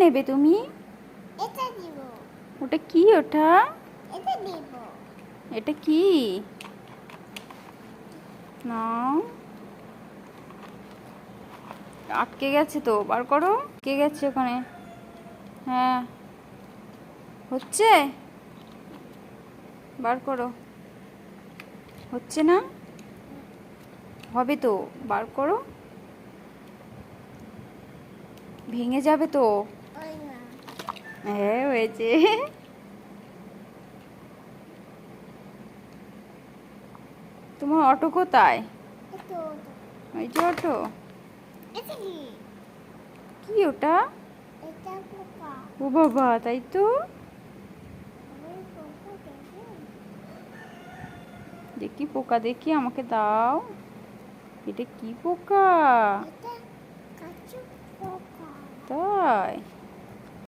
নেবে তুমি? এটা দিব। ওটা কি? ওটা এটা দিব। এটা কি? না, আটকে গেছে তো, বার করো। আটকে গেছে ওখানে। হ্যাঁ, হচ্ছে, বার করো। হচ্ছে না? হবে তো, বার করো। ভেঙে যাবে তো। ওই না। হ্যাঁ, হয়েছে। তোমার অটো কোথায়? এটা ওই যে অটো। এটা কি? কি ওটা? এটা পোকা। ও বাবা, তাই তো। ওই পোকা দেবে। দেখি পোকা, দেখি, আমাকে দাও। এটা কি পোকা? এটা কাঁচু পোকা। তাই?